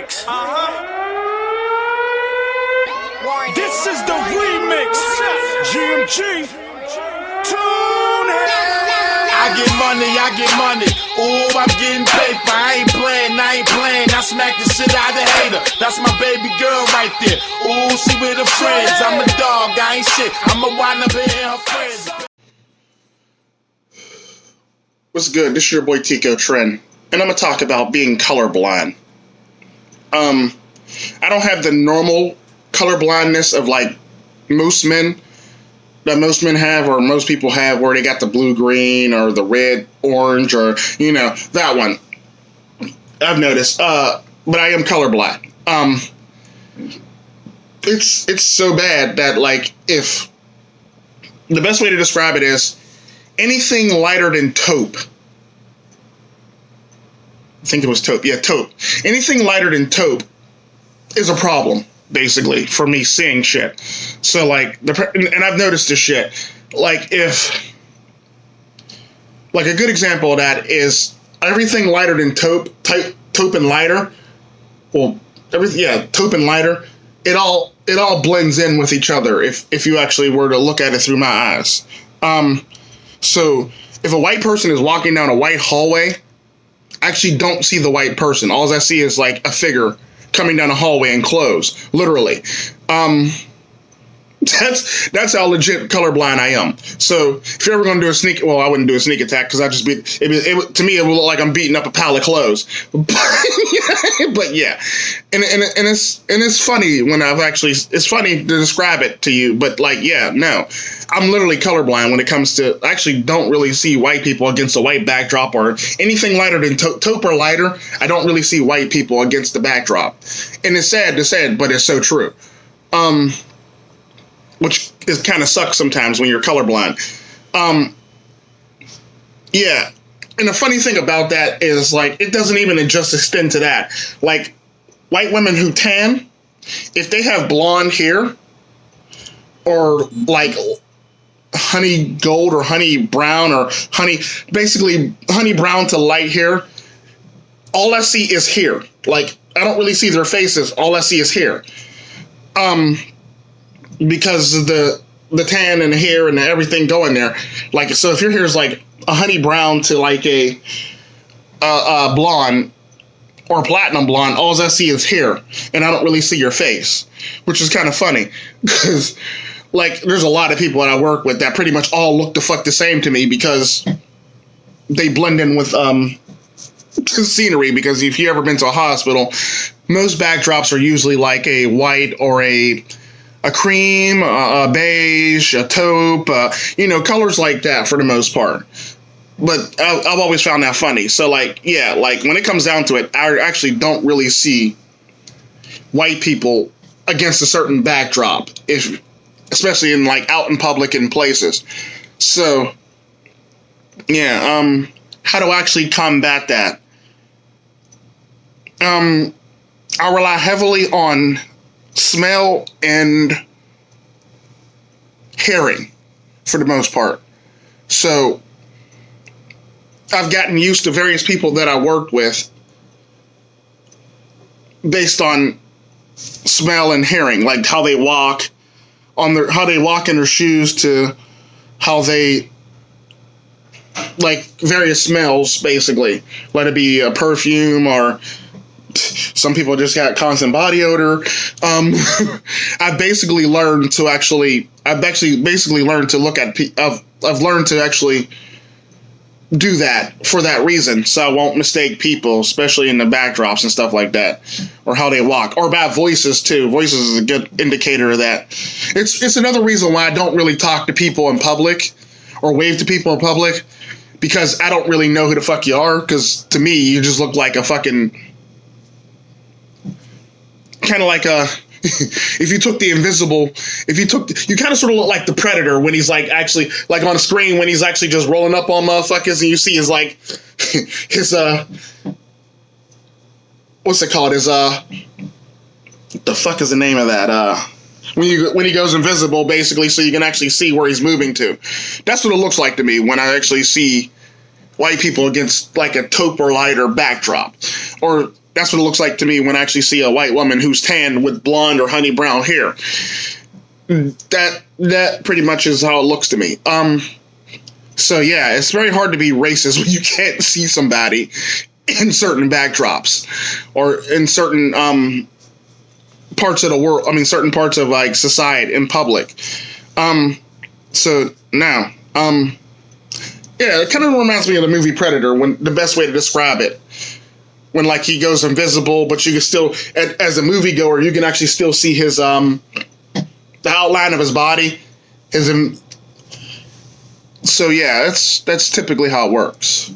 remix. This is the remix. GMG. Tune I get money. Ooh, I'm getting paper. I ain't playing. I smack the shit out of the hater. That's my baby girl right there. Ooh, she with her friends. I'm a dog, I ain't shit. I'ma wind up hitting her friends. What's good? This is your boy Tico Trend, and I'm gonna talk about being colorblind. I don't have the normal colorblindness of like most men have, or most people have, where they got the blue-green or the red-orange, or that one. I've noticed, but I am colorblind. It's so bad that, like, if the best way to describe it is anything lighter than taupe. I think it was taupe. Yeah, taupe. Anything lighter than taupe is a problem, basically, for me seeing shit. So, like, and I've noticed this shit. Like, a good example of that is everything lighter than taupe and lighter. Well, taupe and lighter. It all blends in with each other if you actually were to look at it through my eyes. So if a white person is walking down a white hallway, I actually don't see the white person. All I see is like a figure coming down a hallway in clothes, literally. That's how legit colorblind I am. So if you're ever going to do a sneak, well, I wouldn't do a sneak attack because I just be to me it would look like I'm beating up a pile of clothes. But yeah, and it's funny when it's funny to describe it to you, but like, yeah, no, I'm literally colorblind when it comes to, I actually don't really see white people against a white backdrop or anything lighter than taupe or lighter. I don't really see white people against the backdrop, and it's sad to say it, but it's so true. Which is kind of sucks sometimes when you're colorblind. Yeah. And the funny thing about that is, like, it doesn't even just extend to that. Like, white women who tan, if they have blonde hair or like honey gold or honey brown or basically honey brown to light hair, all I see is hair. Like, I don't really see their faces. All I see is hair. Because of the tan and the hair and everything going there. Like, so if your hair is like a honey brown to like a blonde or platinum blonde, all I see is hair, and I don't really see your face, which is kind of funny because, like, there's a lot of people that I work with that pretty much all look the fuck the same to me because they blend in with scenery. Because if you ever been to a hospital, most backdrops are usually like a white or a cream, a beige, a taupe, colors like that for the most part. But I've always found that funny. So, like, yeah, like, when it comes down to it, I actually don't really see white people against a certain backdrop, especially in, like, out in public in places. So, yeah, how to actually combat that? I rely heavily on smell and hearing for the most part. So I've gotten used to various people that I worked with based on smell and hearing, like how they walk in their shoes to how they, like, various smells, basically, let it be a perfume or some people just got constant body odor. I've basically learned to actually look at. I've learned to actually do that for that reason, so I won't mistake people, especially in the backdrops and stuff like that, or how they walk, or about voices too. Voices is a good indicator of that. It's another reason why I don't really talk to people in public or wave to people in public, because I don't really know who the fuck you are. Because to me, you just look like a fucking, kind of like a, if you took the invisible, you kind of sort of look like the Predator when he's like actually like on screen when he's actually just rolling up on motherfuckers and you see his like his what's it called, his what the fuck is the name of that, when he goes invisible, basically, so you can actually see where he's moving to. That's what it looks like to me when I actually see white people against like a taupe or lighter backdrop, or That's what it looks like to me when I actually see a white woman who's tanned with blonde or honey brown hair. That pretty much is how it looks to me. So yeah, it's very hard to be racist when you can't see somebody in certain backdrops or in certain parts of the world. I mean, certain parts of like society in public. So now, yeah, it kind of reminds me of the movie Predator. When the best way to describe it, when like he goes invisible, but you can still, as a moviegoer, you can actually still see his the outline of his body. So yeah, that's typically how it works.